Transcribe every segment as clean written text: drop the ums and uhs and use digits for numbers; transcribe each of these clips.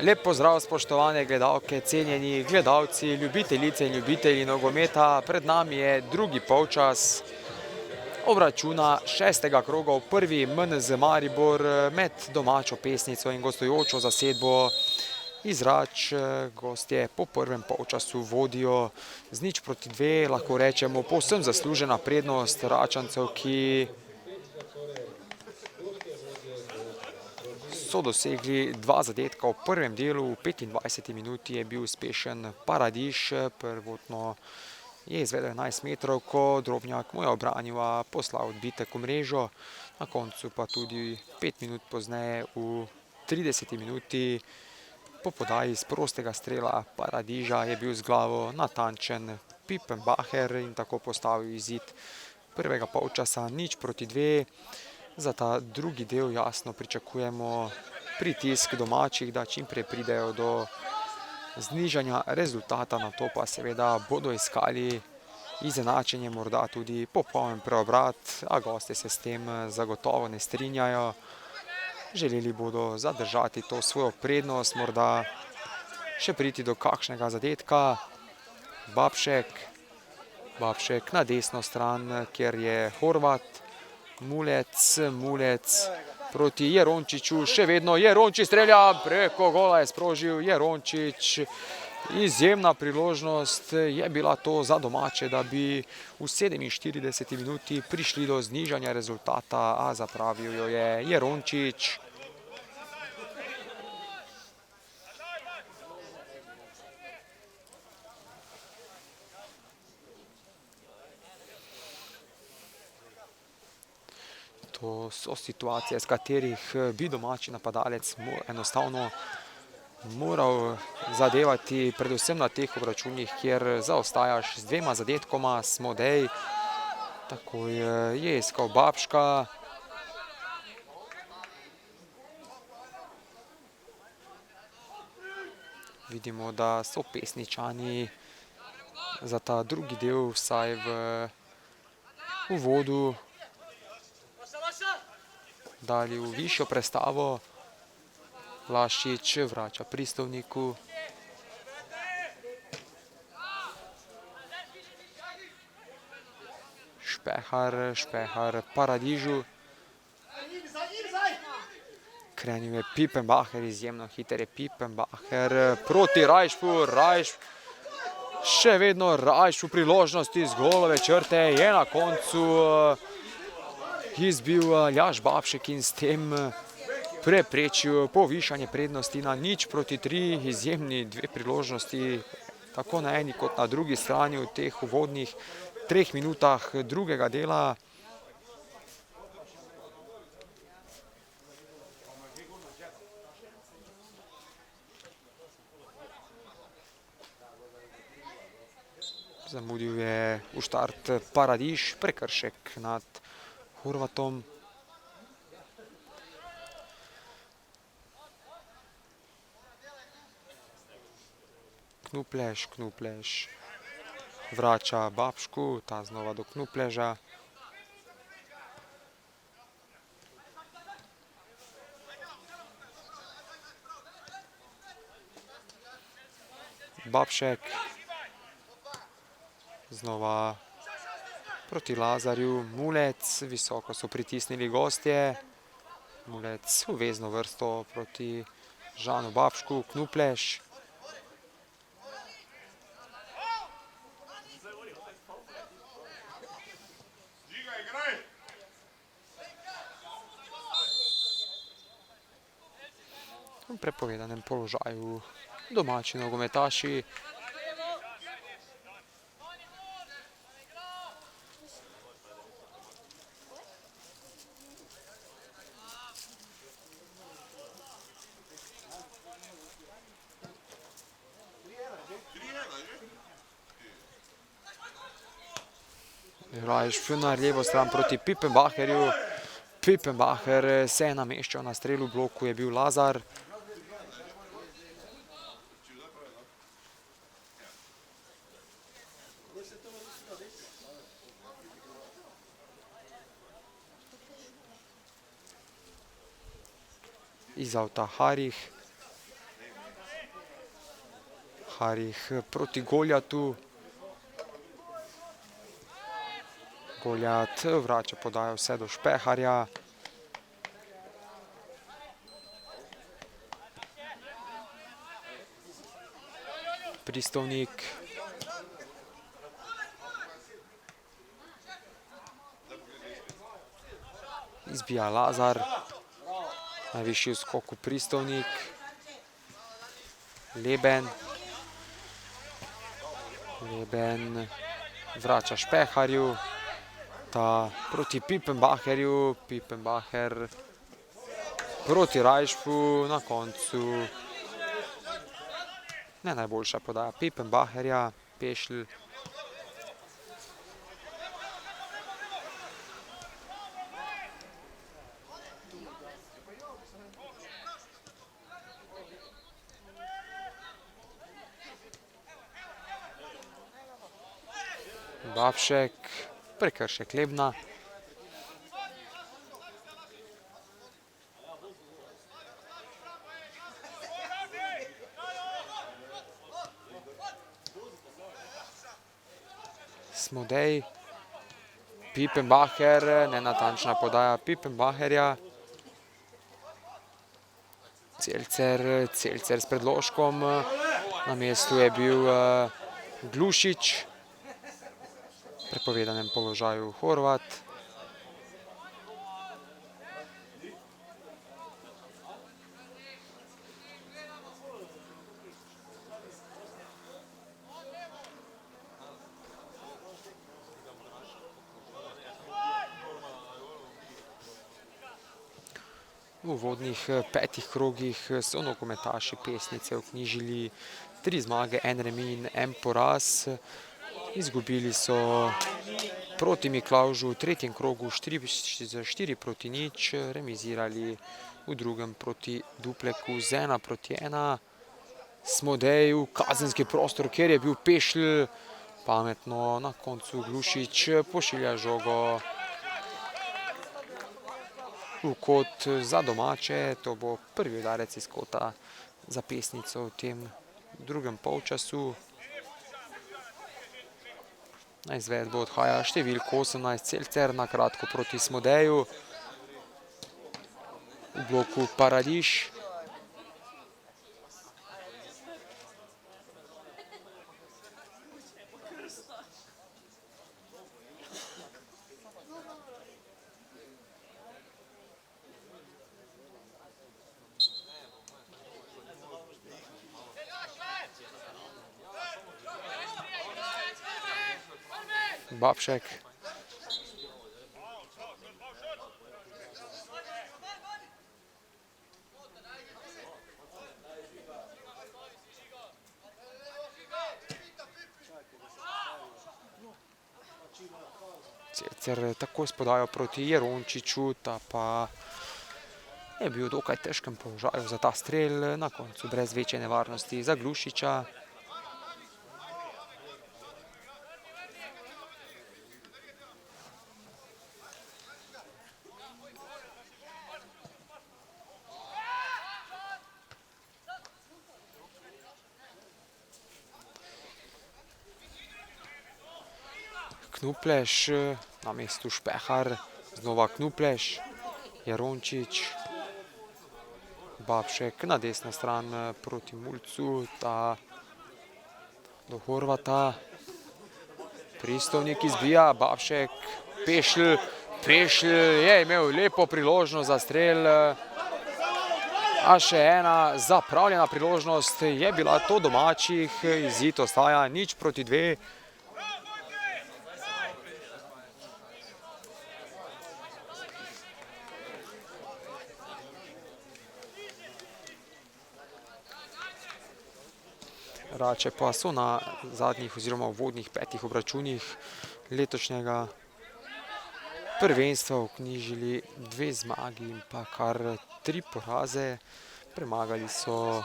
Lep pozdrav, spoštovane gledalke, cenjeni gledalci, ljubiteljice in ljubitelji nogometa. Pred nami je drugi polčas obračuna šestega kroga v prvi MNZ Maribor med domačo Pesnico in gostujočo zasedbo iz Rač. Gostje po prvem polčasu vodijo z 0:2, lahko rečemo povsem zaslužena prednost Račancev, ki so dosegli 2 zadetka v prvem delu. V 25. minuti je bil uspešen Paradiž, prvotno je izvedel 11 metrov, ko Drobnjak mu je obranil, a poslal odbitek v mrežo. Na koncu pa tudi 5 minut pozneje v 30. minuti po podaji iz prostega strela Paradiža je bil z glavo natančen Pipenbacher in tako postavil izid prvega polčasa 0:2. Za ta drugi del jasno pričakujemo pritisk domačih, da čim prej pridejo do znižanja rezultata, na to pa seveda bodo iskali izenačenje, morda tudi popoln preobrat, a gostje se s tem zagotovo ne strinjajo. Želeli bodo zadržati to svojo prednost, morda še priti do kakšnega zadetka. Babšek na desno stran, kjer je Horvat. Mulec proti Jerončiču, še vedno Jerončič strelja, preko gola je sprožil Jerončič. Izjemna priložnost je bila to za domače, da bi v 47. minuti prišli do znižanja rezultata, a zapravil jo je Jerončič. To so situacije, s katerih bi domači napadalec enostavno moral zadevati, predvsem na teh obračunih, kjer zaostajaš z 2 zadetkoma. Smodej takoj je iskal Babška. Vidimo, da so Pesničani za ta drugi del vsaj v uvodu dali v višjo prestavo. Laščič vrača Pristovniku. Špehar Paradižu. Krenil je Pipenbacher, izjemno hiter je Pipenbacher proti Rajšku. Še vedno Rajš v priložnosti z golove črte, je na koncu izbil Aljaž Babšek in s tem preprečil povišanje prednosti na 0:3. Izjemni 2 priložnosti, tako na eni kot na drugi strani v teh uvodnih 3 minutah drugega dela. Zamudil je v štart Paradiž, prekršek nad Horvatom. Knupleš vrača Babšku, ta znova do Knupleža. Babšek znova proti Lazarju. Mulec, visoko so pritisnili gostje. Mulec v vezno vrsto proti Žanu Babšku. Knupleš. V prepovedanem položaju domači nogometaši. Rajš na levo stran proti Pipenbacherju. Pipenbacher se je nameščal na strelu, v bloku je bil Lazar. iz avta Harih. Harih proti Goljatu. Goljat vrača podajo vse do Špeharja. Pristovnik. Izbija Lazar. Najvišji v skoku Pristovnik. Leben. Leben vrača Špeharju. Ta proti Pippenbacherju. Pippenbacher proti Rajšku. Na koncu ne najboljša podaja Pippenbacherja. Pešl. Babšek, prekršek Lebna. Smodej. Pippenbacher, nenatančna podaja Pippenbacherja. Celcer s predložkom. Na mestu je bil Glušič. V prepovedanem položaju Horvat. V uvodnih 5 krogih so nogometaši Pesnice vknjižili 3 zmage, 1 remi in 1 poraz. Izgubili so proti Miklavžu v 3. krogu 4-0, remizirali v drugem proti Dupleku z 1-1. Smodej v kazenski prostor, kjer je bil Pešl. Pametno na koncu Glušič pošilja žogo v kot za domače. To bo prvi udarec iz kota za Pesnico v tem drugem polčasu. Na izvedbo odhaja številko 18 Celcer, na kratko proti Smodeju. V bloku Paradiž. Babšek. Celcer takoj podajo proti Jerončiču, ta pa je bil v dokaj težkem položaju za ta strel, na koncu brez večje nevarnosti za Glušiča. Knupleš, na mestu Špehar, znova Knupleš, Jerončič, Babšek na desno stran proti Mulcu, ta do Horvata, Pristovnik izbija, Babšek, Pešl, Pešl je imel lepo priložnost za strel, a še ena zapravljena priložnost je bila to domačih, izid ostaja 0-2. Rače pa so na zadnjih oziroma uvodnih 5 obračunih letošnjega prvenstva vknjižili 2 zmagi in pa kar 3 poraze. Premagali so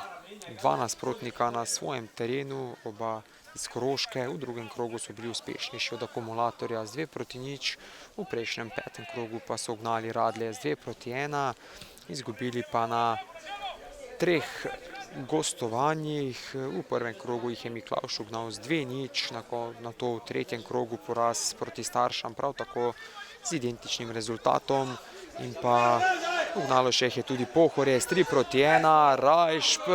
2 nasprotnika na svojem terenu, oba iz Koroške. V drugem krogu so bili uspešnejši od Akumulatorja z 2-0, v prejšnjem 5. krogu pa so ugnali Radlje z 2-1. izgubili pa na 3 gostovanjih. V prvem krogu jih je Miklavž ugnal z 2:0, na to v tretjem krogu poraz proti Staršam, prav tako z identičnim rezultatom. In pa ugnalo še jih je tudi Pohorje s 3:1. Rajšp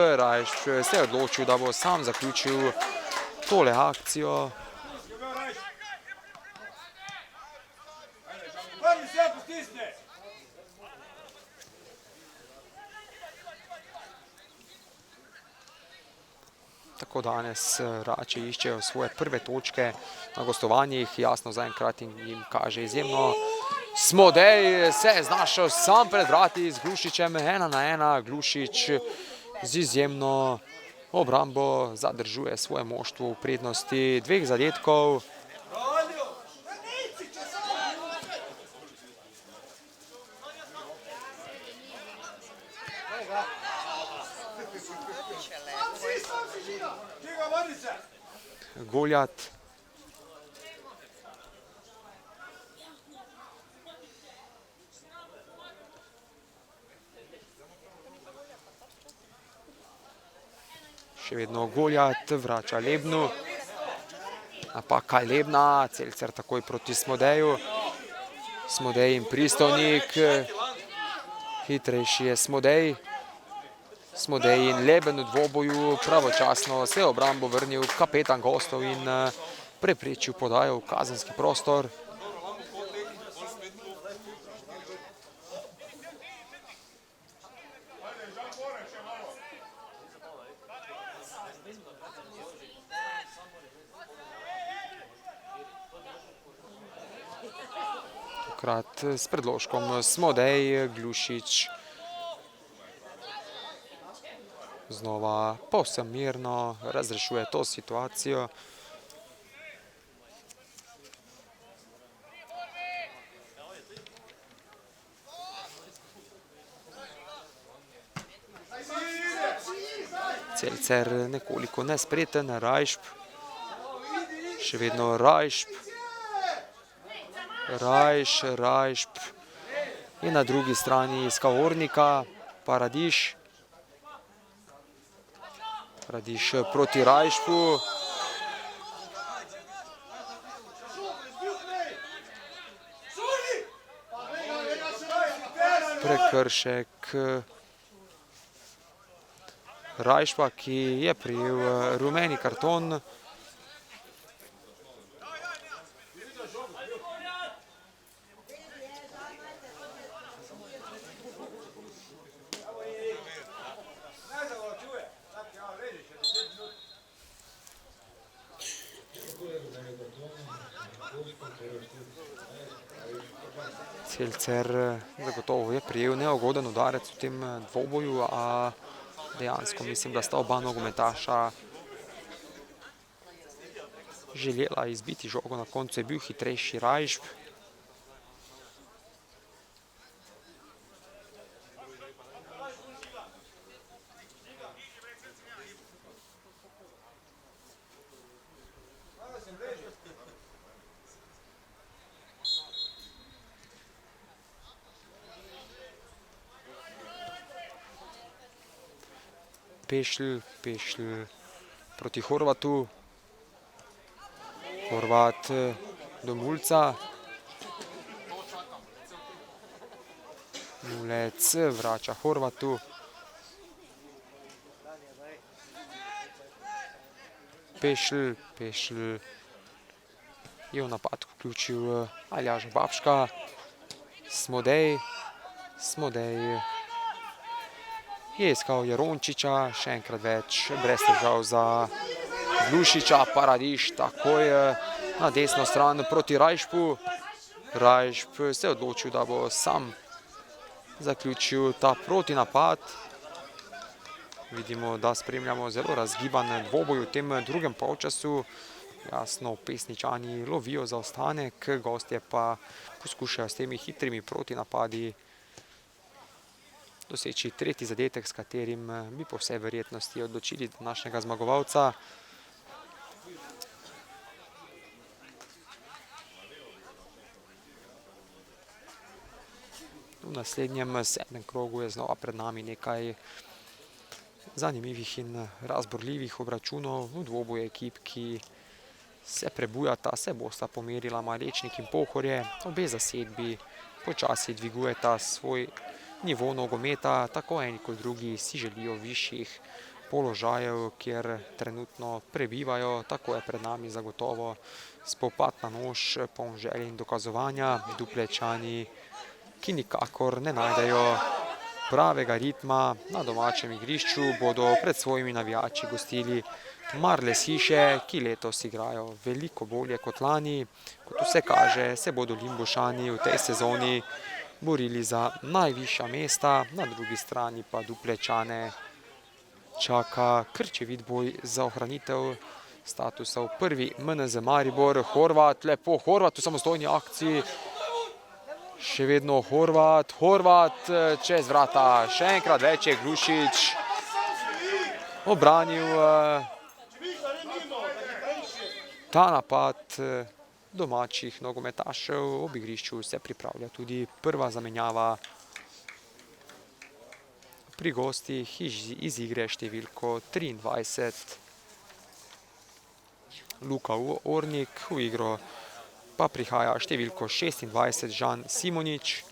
se je odločil, da bo sam zaključil tole akcijo. Tako danes Rače iščejo svoje prve točke na gostovanjih, jasno zaenkrat jim kaže izjemno. Smodej se je znašel sam pred vrati z Glušičem, 1:1. Glušič z izjemno obrambo zadržuje svoje moštvo v prednosti 2 zadetkov. Goljat. Še vedno Goljat, vrača Lebnu. Napaka Lebna, Celcer takoj proti Smodeju. Smodej in Pristovnik. Hitrejši je Smodej. Smodej in Leben v dvoboju, pravočasno se je obrambo vrnil kapetan gostov in preprečil podajo v kazenski prostor. Tokrat s predložkom Smodej, Glušič znova povsem mirno razrešuje to situacijo. Celcer nekoliko nespreten, Rajšp. Še vedno Rajšp. Rajšp je na drugi strani iskal Ornika, Paradiš. Paradiš proti Rajšpu. Prekršek Rajšpa, ki je prejel rumeni karton. Celcer zagotovo je prejel neugoden udarec v tem dvoboju, a dejansko mislim, da sta oba nogometaša želela izbiti žogo, na koncu je bil hitrejši Rajšp. Pešl proti Horvatu. Horvat do Mulca. Mulec vrača Horvatu. Pešl je v napad vključil Aljaža Babška. Smodej je iskal Jerončiča, še enkrat več, brez težav za Glušiča. Paradiš takoj na desno stran proti Rajšpu. Rajšp se je odločil, da bo sam zaključil ta protinapad. Vidimo, da spremljamo zelo razgiban dvoboj v tem drugem polčasu. Jasno, Pesničani lovijo zaostanek, gostje pa poskušajo s temi hitrimi protinapadi doseči tretji zadetek, s katerim bi po vsej verjetnosti odločili današnjega zmagovalca. V naslednjem 7. krogu je znova pred nami nekaj zanimivih in razborljivih obračunov v dvoboju ekip, ki se prebujata, se bosta pomerila Malečnik in Pohorje. Obe zasedbi počasi dvigujeta svoj nivo nogometa, tako eni kot drugi si želijo višjih položajev, kjer trenutno prebivajo. Tako je pred nami zagotovo spopad na nož, poln želje in dokazovanja. Duplečani, ki nikakor ne najdejo pravega ritma na domačem igrišču, bodo pred svojimi navijači gostili Marles Hiše, ki letos igrajo veliko bolje kot lani. Kot vse kaže, se bodo Limbušani v tej sezoni borili za najvišja mesta, na drugi strani pa Duplečane čaka krčevit boj za ohranitev statusa v prvi MNZ Maribor. Horvat, lepo Horvat v samostojni akciji. Še vedno Horvat čez vrata, še enkrat več je Glušič obranil ta napad domačih nogometašev. Ob igrišču se pripravlja tudi prva zamenjava pri gostih iz igre številko 23. Luka Ornik, v igro pa prihaja številko 26 Žan Simonič.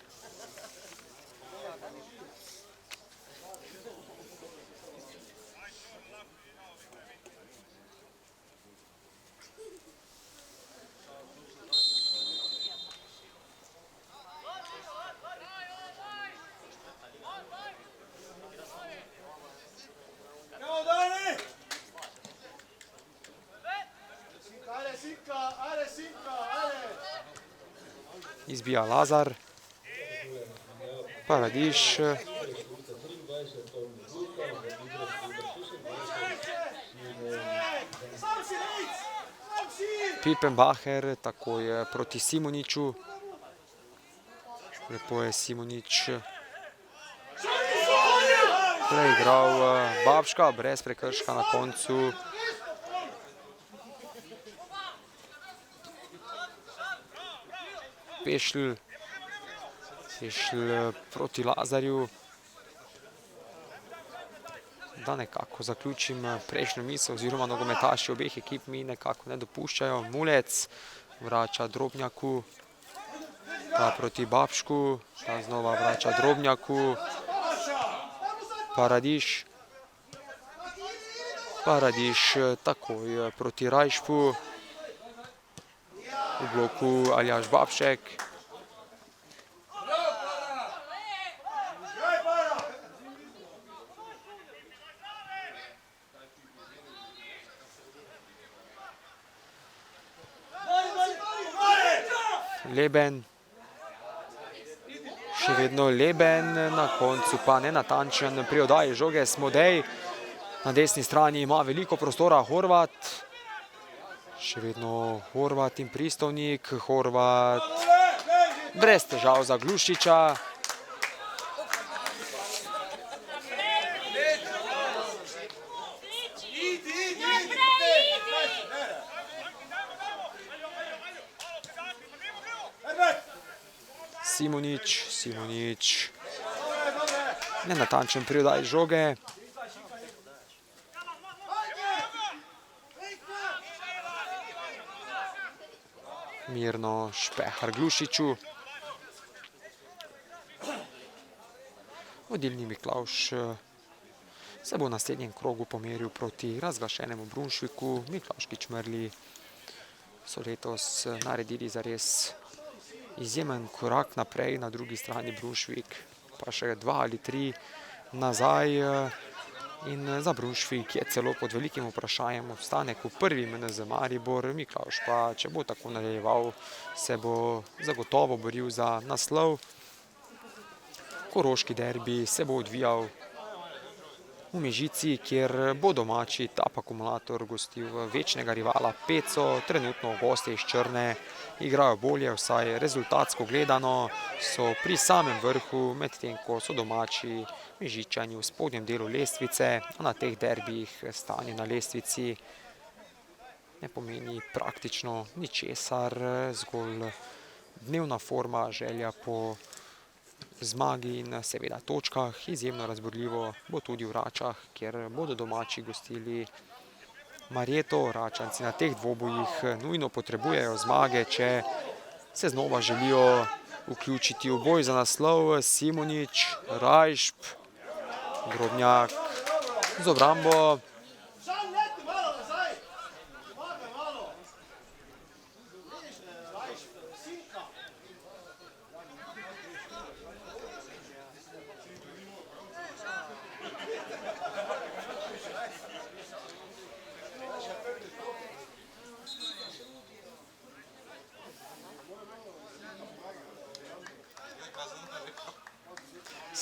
Izbija Lazar, Paradiš, Pipenbacher takoj proti Simoniču. Lepo je Simonič preigral Babška, brez prekrška na koncu. Pešl proti Lazarju. Da nekako zaključim prejšnjo misel, oziroma nogometaši obeh ekip mi nekako ne dopuščajo. Mulec vrača Drobnjaku, ta proti Babšku, ta znova vrača Drobnjaku. Paradiš takoj proti Rajšku. V bloku Aljaž Babšek. Leben. Še vedno Leben, na koncu pa nenatančen pri oddaji žoge Smodej. Na desni strani ima veliko prostora Horvat. Še vedno Horvat in Pristovnik. Horvat brez težav za Glušiča. Simonič. Nenatančen pri oddaji žoge. Mirno Špehar Glušiču. Vodilni Miklavž se bo v naslednjem krogu pomeril proti razglašenemu Brunšviku. Miklavški Čmrlji so letos naredili zares izjemen korak naprej, na drugi strani Brunšvik pa še 2 ali 3 nazaj. In za Brunšvik je celo pod velikim vprašanjem obstanek v prvi MNZ Maribor. Miklavž pa, če bo tako nadaljeval, se bo zagotovo boril za naslov. Koroški derbi se bo odvijal v Mežici, kjer bo domači Tap Akumulator gostil večnega rivala Peco. Trenutno gostje iz Črne igrajo bolje, vsaj rezultatsko gledano so pri samem vrhu, medtem ko so domači Mežičani v spodnjem delu lestvice. Na teh derbijih stanje na lestvici ne pomeni praktično ničesar, zgolj dnevna forma, želja po zmagi in seveda točkah. Izjemno razburljivo bo tudi v Račah, kjer bodo domači gostili Marjeto. Račanci na teh dvobojih nujno potrebujejo zmage, če se znova želijo vključiti v boj za naslov. Simonič, Rajšp, Drobnjak z obrambo.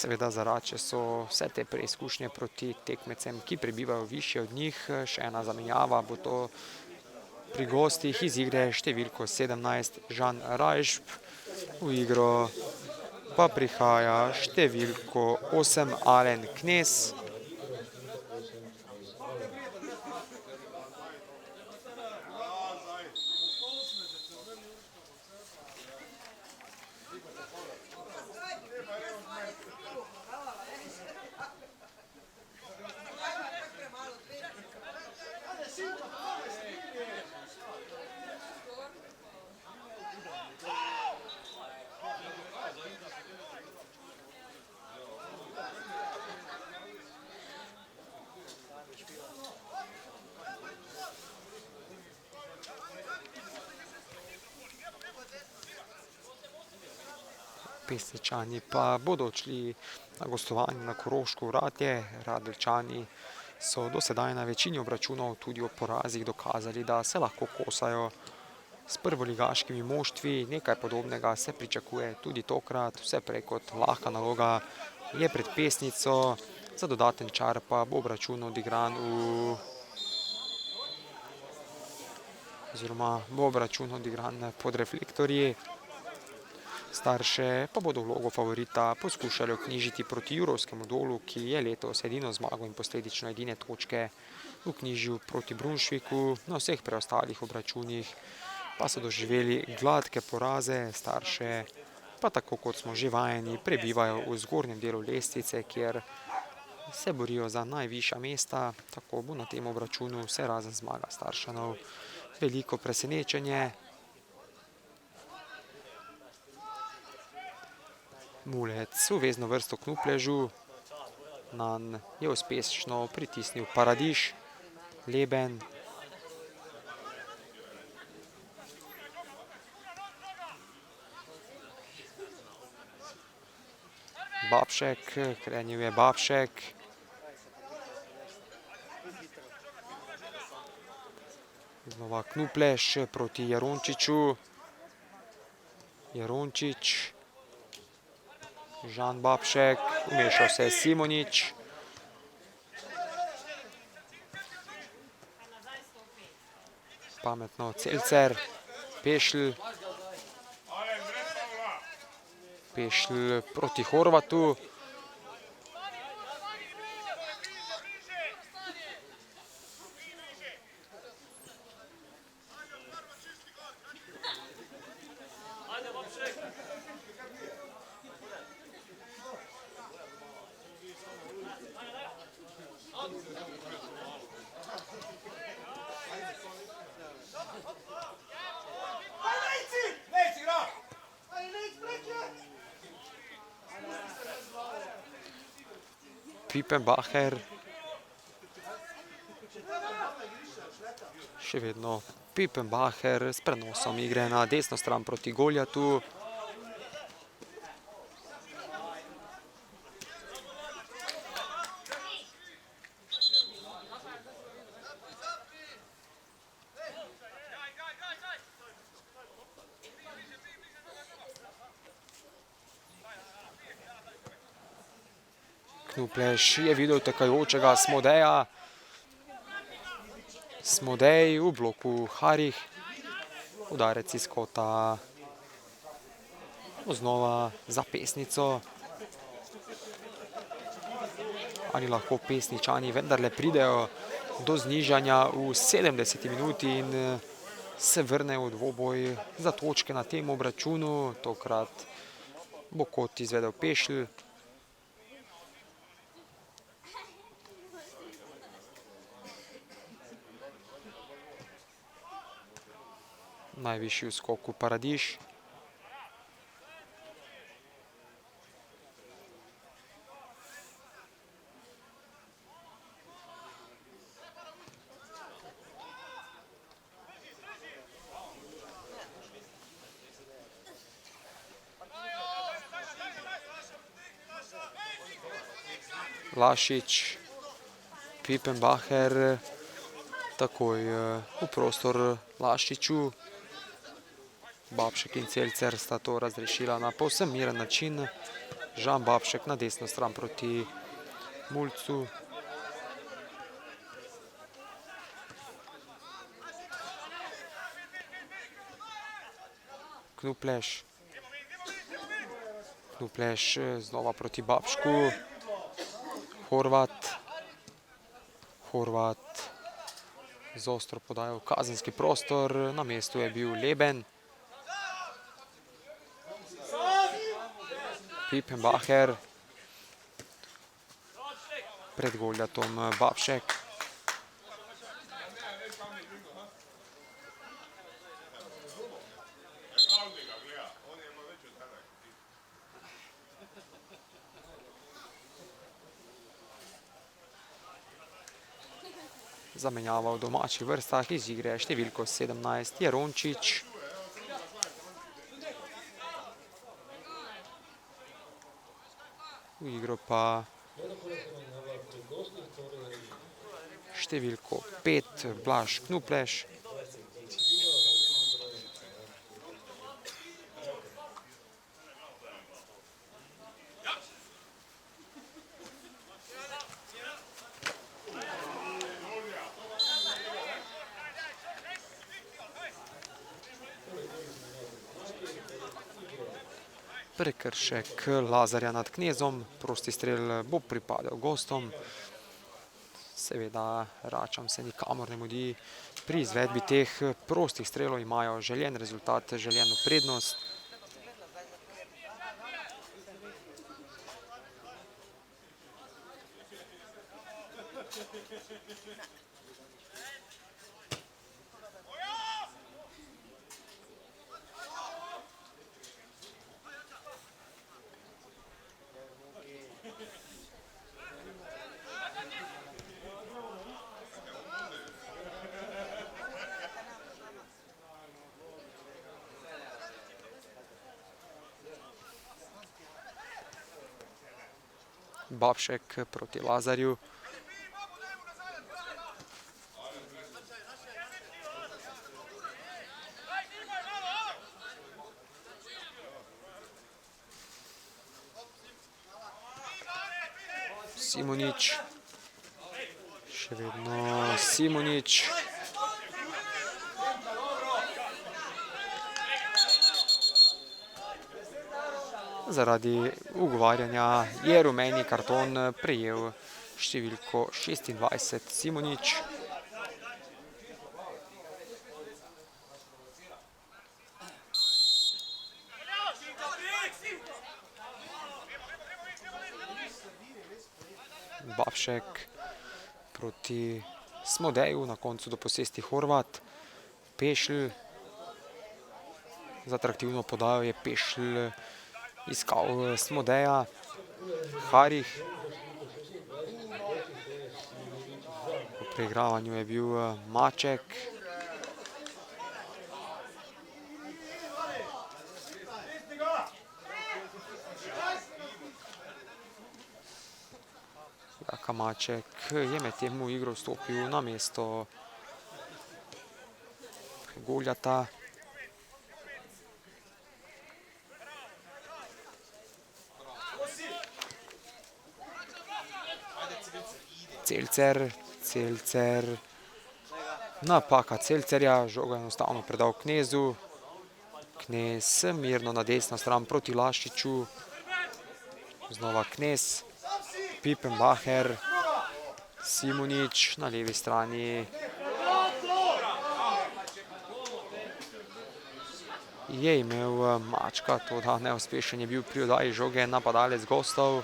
Seveda za Rače so vse te preizkušnje proti tekmecem, ki prebivajo višje od njih. Še ena zamenjava bo to pri gostih. Iz igre številko 17 Žan Rajšp, v igro pa prihaja številko 8 Alen Knez. Pesničani pa bodo odšli na gostovanje na Koroško Ratje. Radeljčani so do sedaj na večini obračunov tudi ob porazih dokazali, da se lahko kosajo s prvoligaškimi moštvi. Nekaj podobnega se pričakuje tudi tokrat. Vse prej kot lahka naloga je pred Pesnico. Za dodaten čar pa bo obračun odigran pod reflektorji. Starše pa bodo vlogo favorita poskušali vknjižiti proti Jurovskemu Dolu, ki je letos edino zmago in posledično edine točke vknjižil proti Brunšviku. Na vseh preostalih obračunih pa so doživeli gladke poraze. Starše pa, tako kot smo že vajeni, prebivajo v zgornjem delu lestvice, kjer se borijo za najvišja mesta. Tako bo na tem obračunu vse razen zmaga Staršanov veliko presenečenje. Mulec v vezno vrsto Knupležu, nanj je uspešno pritisnil Paradiž, Leben. Babšek, krenil je Babšek. Znova Knuplež proti Jarončiču. Jarončič. Žan Babšek, vmešal se je Simonič. Pametno Celcer, Pešl. Pešl proti Horvatu. Pipenbacher. Še vedno Pipenbacher s prenosom igre na desno stran proti Goljatu. Knuplež je videl tekajočega Smodeja. Smodej v bloku Harih. Udarec iz kota. Znova za Pesnico. Ali lahko Pesničani vendarle pridejo do znižanja v 70. minuti in se vrnejo v dvoboj za točke na tem obračunu. Tokrat Bo kot izvedel Pešl. Najvišji v skoku Paradiž. Lašič, Pipenbacher, takoj v prostor Lašiču. Babšek in Celcer sta to razrešila na povsem miren način. Žan Babšek na desno stran proti Mulcu. Knupleš. Knupleš znova proti Babšku. Horvat. Horvat z ostro podajo v kazenski prostor. Na mestu je bil Leben. Pipenbacher. Pred Goljatom Babšek. Zamenjava v domačih vrstah, iz igre številko 17 Jerončič. V igro pa številko 5 Blaž Knupleš. Prekršek Lazarja nad Knezom, prosti strel bo pripadel gostom. Seveda Račam se nikamor ne mudi. Pri izvedbi teh prostih strelov imajo željen rezultat, željeno prednost. Babšek proti Lazarju. Simonič. Še vedno Simonič. Zaradi ugovarjanja je rumeni karton prejel številko 26 Simonič. Babšek proti Smodeju, na koncu do posesti Horvat. Pešl. Z atraktivno podajo je Pešl iskal Smodeja. Harih. V preigravanju je bil Maček. Jaka Maček je med tem v igro vstopil na mesto Goljata. Celcer, napaka Celcerja, žogo enostavno predal Knezu. Knez mirno na desno stran proti Lašiču. Znova Knez, Pipenbacher, Simonič na levi strani. je imel Mačka, toda neuspešen je bil pri oddaji žoge napadalec gostov.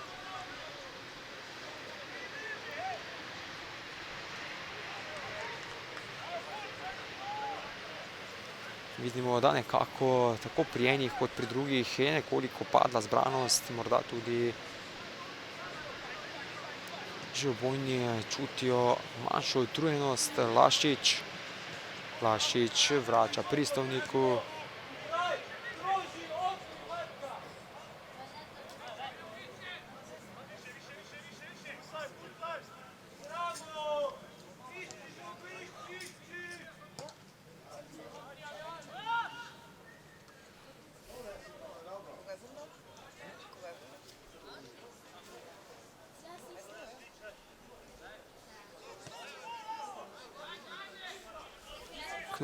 Vidimo, da nekako tako pri enih kot pri drugih je nekoliko padla zbranost, morda tudi že obojni čutijo manjšo utrujenost. Lašič vrača Pristovniku.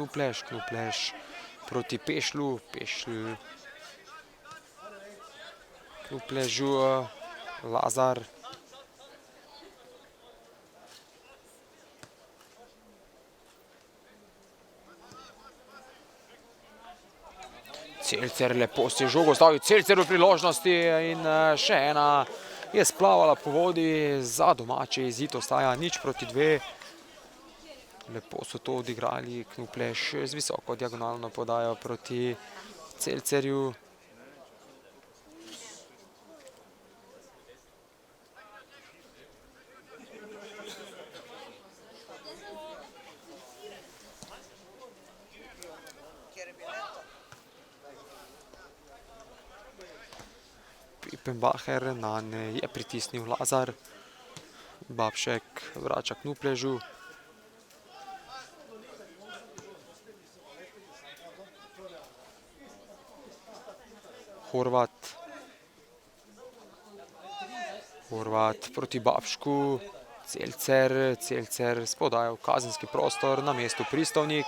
Knupleš proti Pešlju, Knupležu, Lazar. Celcer lepo si žogo stavi, Celcer v priložnosti in še ena je splavala po vodi, za domače izid ostaja 0:2. Lepo so to odigrali, Knupleš z visoko diagonalno podajo proti Celcerju. Pipenbacher nanj je pritisnil Lazar. Babšek vrača Knupležu. Horvat proti Babšku, Celcer s podajo v kazenski prostor, na mestu Pristovnik.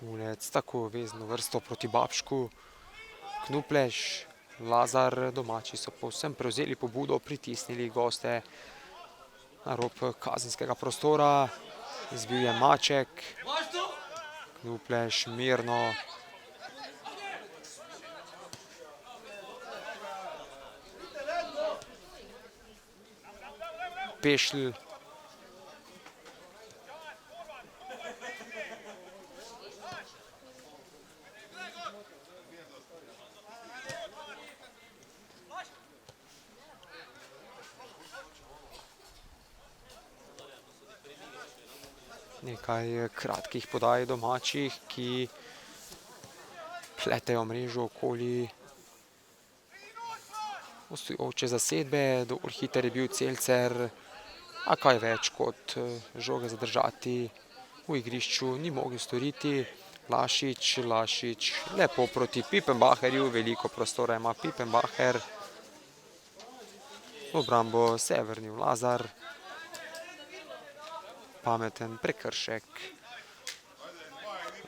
Mulec tako vezno vrsto proti Babšku, Knupleš, Lazar, domači so povsem prevzeli pobudo, pritisnili goste na rob kazenskega prostora, izbil je Maček, Knupleš mirno. Pešl. Nekaj kratkih podaj domačih, ki pletejo mrežo okoli gostujoče zasedbe. Dovolj hiter je bil Celcer, a kaj več kot žoge zadržati v igrišču ni mogel storiti. Lašič lepo proti Pipenbacherju, veliko prostora ima Pipenbacher. V obrambo se je vrnil Lazar. Pameten prekršek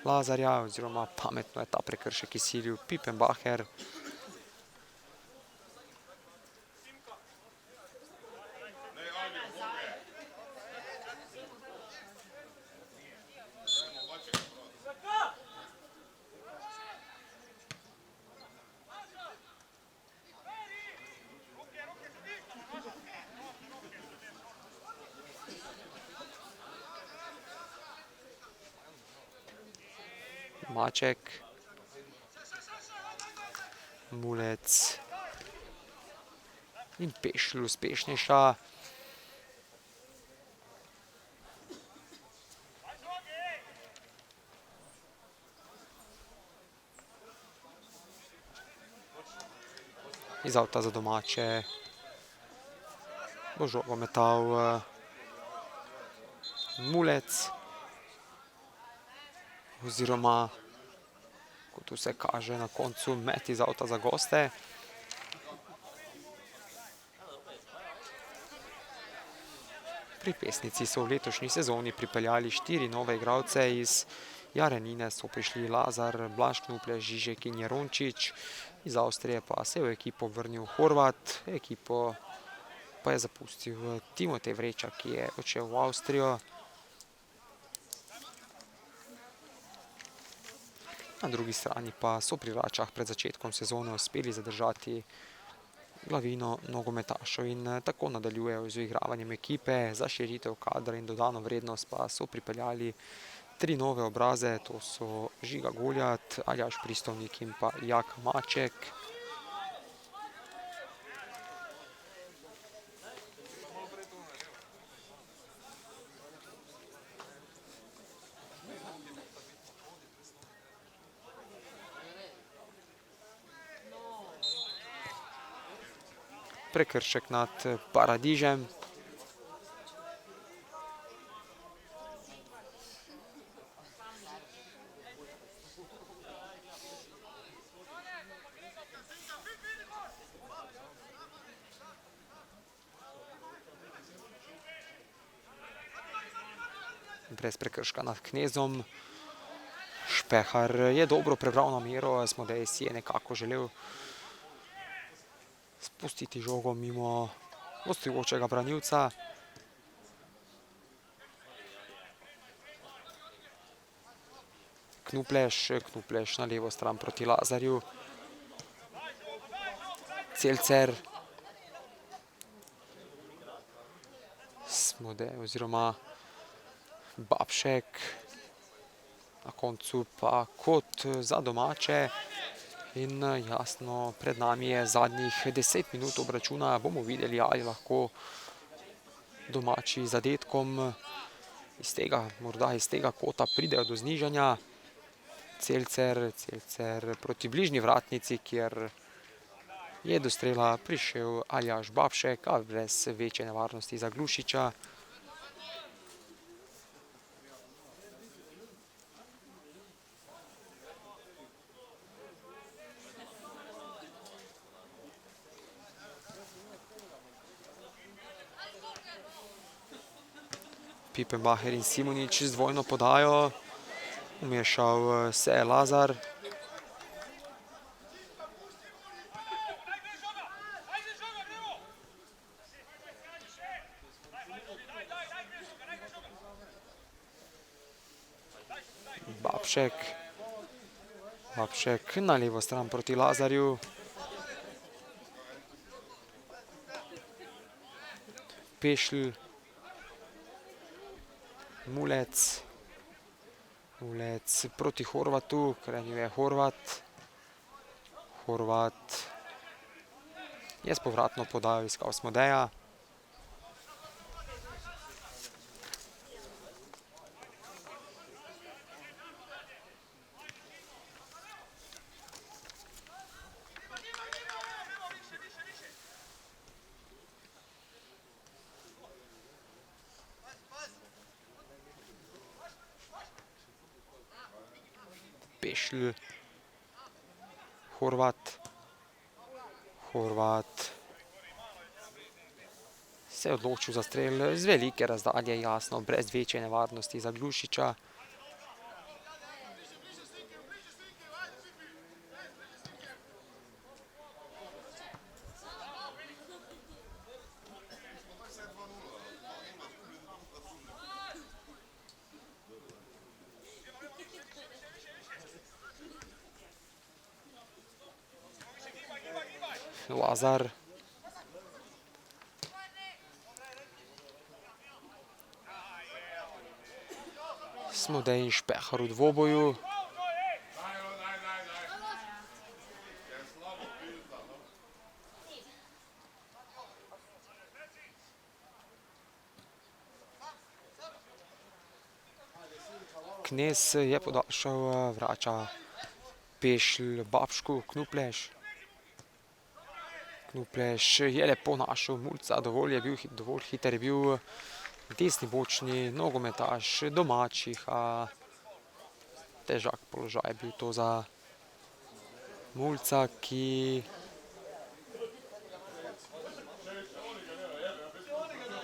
Lazarja, oziroma pametno je ta prekršek izsilil Pipenbacher. Maček, Mulec in Pešl uspešnejša. Iz avta za domače bo žogo metal Mulec, oziroma kot vse kaže na koncu met iz avta za goste. Pri Pesnici so v letošnji sezoni pripeljali 4 nove igralce, iz Jarenine so prišli Lazar, Blaž Knupleš, Žižek in Jerončič, iz Avstrije pa se je v ekipo vrnil Horvat, ekipo pa je zapustil Timotej Vreča, ki je odšel v Avstrijo. Na drugi strani pa so pri Račah pred začetkom sezone uspeli zadržati glavino nogometašev in tako nadaljujejo z igravanjem ekipe. Za širitev kadra in dodano vrednost pa so pripeljali 3 nove obraze, to so Žiga Goljat, Aljaž Pristovnik in pa Jak Maček. Prekršek nad Paradižem. Brez prekrška nad Knezom. Špehar je dobro prebral namero, Smodej si je nekako želel spustiti žogo mimo gostujočega branilca. Knupleš na levo stran proti Lazarju. Celcer. Smodej oziroma Babšek. Na koncu pa kot za domače. In jasno, pred nami je zadnjih 10 minut obračuna. Bomo videli, ali lahko domači zadetkom morda iz tega kota pridejo do znižanja. Celcer proti bližnji vratnici, kjer je do strela prišel Aljaž Babšek, a brez večje nevarnosti za Glušiča. Pipenbacher in Simonič z dvojno podajo. Umešal se je Lazar. Babšek na levo stran proti Lazarju. Pešl. Mulec proti Horvatu, krenil je Horvat je s povratno podajo iskal Smodeja. Pešl, Horvat se je odločil za strel z velike razdalje, jasno, brez večje nevarnosti za Glušiča. Lazar. Smodej in Špehar v dvoboju. Knez je podaljšal, vrača Pešl Babšku, Knupleš je lepo našel Mulca, dovolj hiter je bil desni bočni nogometaš domačih, a težak položaj je bil to za Mulca, ki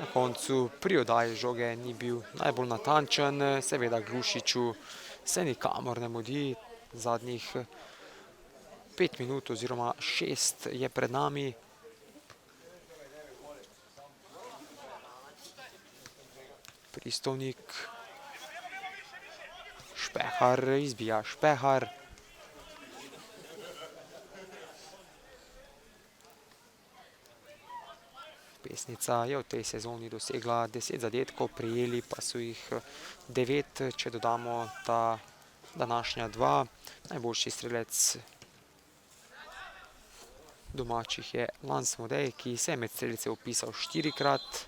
na koncu pri oddaji žoge ni bil najbolj natančen. Seveda Glušiču se nikamor ne mudi, zadnjih 5 minut oziroma 6 je pred nami. Pristovnik. Špehar izbija, Špehar. Pesnica je v tej sezoni dosegla 10 zadetkov, prijeli pa so jih 9, če dodamo ta današnja 2. Najboljši strelec domačih je Lance Modej, ki se je med strelce vpisal 4-krat.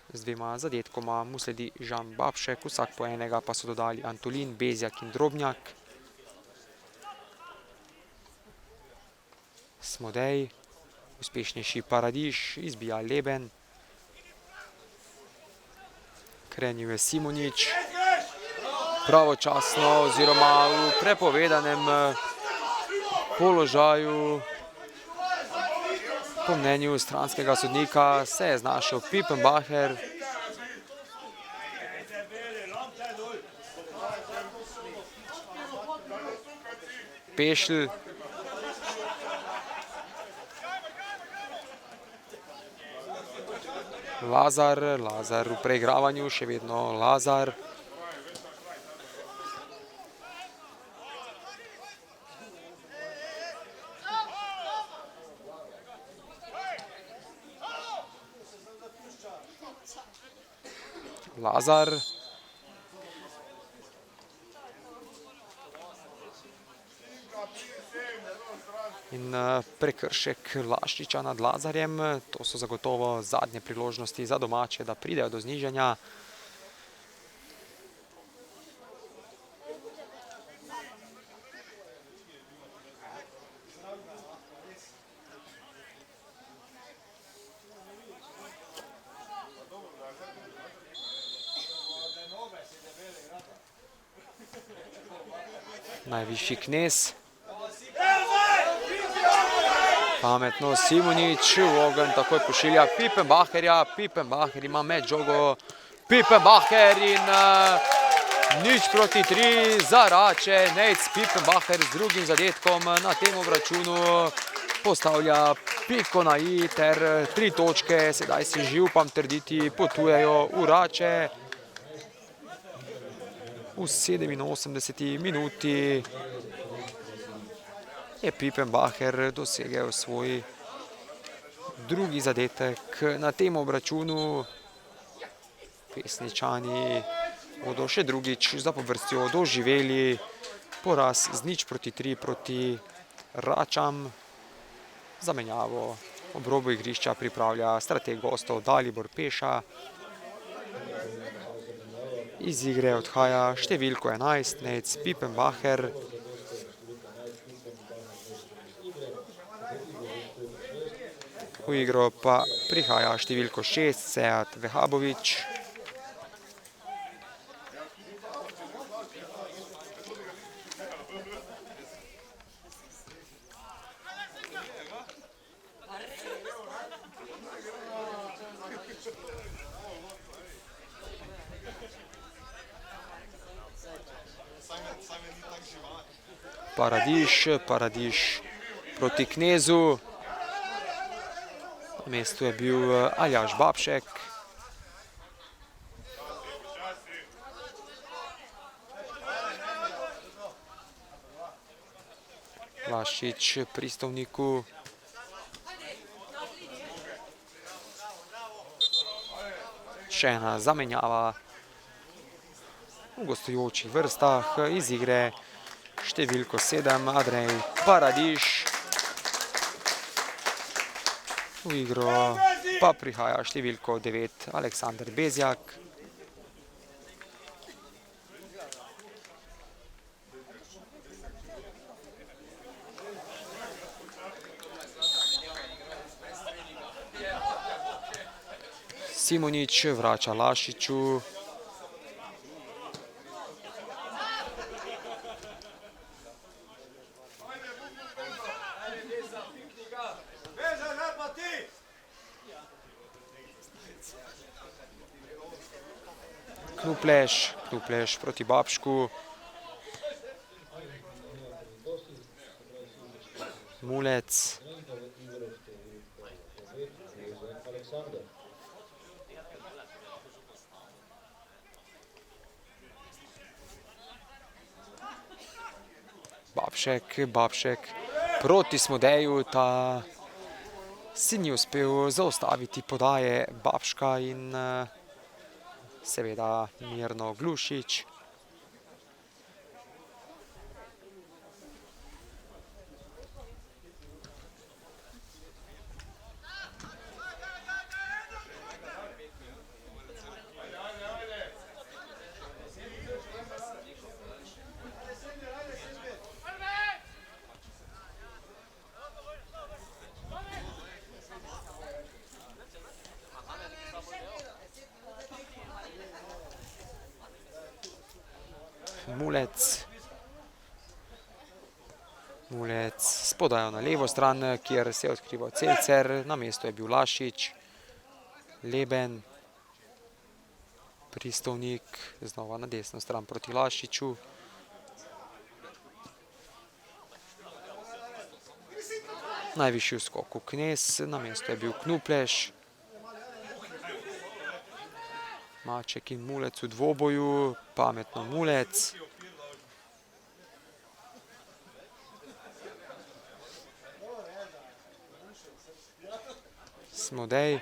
Z 2 zadetkoma mu sledi Žan Babšek, vsak po enega pa so dodali Antolin, Bezjak in Drobnjak. Smodej, uspešnejši Paradiž, izbija Leben. Krenil je Simonič. Pravočasno oziroma v prepovedanem položaju po mnenju stranskega sodnika se je znašel Pippenbacher. Pešl. Lazar v preigravanju, še vedno Lazar. Lazar. In prekršek Laščiča nad Lazarjem, to so zagotovo zadnje priložnosti za domače, da pridejo do znižanja. Najvišji Knez. Pametno Simonič v ogenj takoj pošilja Pippenbacherja. Pippenbacher ima med žogo. Pippenbacher in 0-3 za Rače. Nejc Pippenbacher z drugim zadetkom na tem obračunu postavlja piko na i ter 3 točke. Sedaj si že upam trditi potujejo v Rače. V 87. minuti je Pippenbacher dosegel svoj drugi zadetek na tem obračunu. Pesničani bodo še drugič zapovrstjo doživeli poraz z 0-3 proti Račam. Zamenjavo ob robu igrišča pripravlja strateg gostov Dalibor Peša. Iz igre odhaja številko 11, Nejc Pippenbacher. V igro pa prihaja številko 6, Sead Vehabovič. Paradiž proti Knezu. Na mestu je bil Aljaž Babšek. Laščič Pristovniku. Še ena zamenjava v gostujočih vrstah. Iz igre številko 7, Andrej Paradiž. V igro pa prihaja številko 9, Aleksander Bezjak. Simonič vrača Laščiču. Knupleš proti Babšku. Mulec. Babšek proti Smodeju, ta si ni uspel zaustaviti podaje Babška in seveda Mirno Glušič. Mulec s podajo na levo stran, kjer se je odkrival Celcer, na mestu je bil Lašič, Leben, Pristovnik, znova na desno stran proti Lašiču. Najvišji v skoku Knez, na mestu je bil Knupleš. Maček in Mulec v dvoboju, pametno Mulec. Smodej,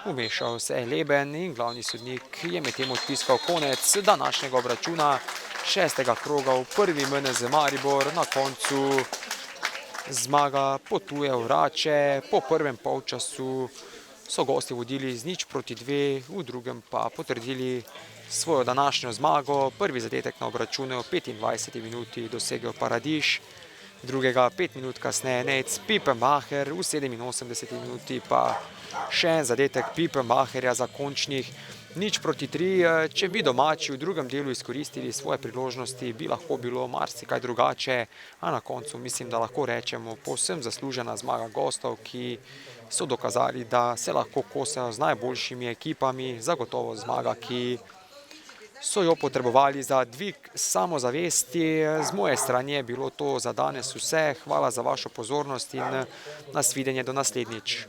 vmešal se je Leben in glavni sodnik je medtem odpiskal konec današnjega obračuna 6. kroga v prvi MNZ Maribor. Na koncu zmaga potuje v Rače, po prvem polčasu so gosti vodili z 0-2, v drugem pa potrdili svojo današnjo zmago. Prvi zadetek na obračunu v 25. minuti dosegel Paradiž, drugega 5 minut kasneje Nejc Pippenbacher, v 87. minuti pa še en zadetek Pippenbacherja za končnih 0-3. Če bi domači v drugem delu izkoristili svoje priložnosti, bi lahko bilo marsikaj drugače, a na koncu mislim, da lahko rečemo povsem zaslužena zmaga gostov, ki so dokazali, da se lahko kosajo z najboljšimi ekipami, zagotovo zmaga, ki so jo potrebovali za dvig samozavesti. Z moje strani je bilo to za danes vse. Hvala za vašo pozornost in nasvidenje do naslednjič.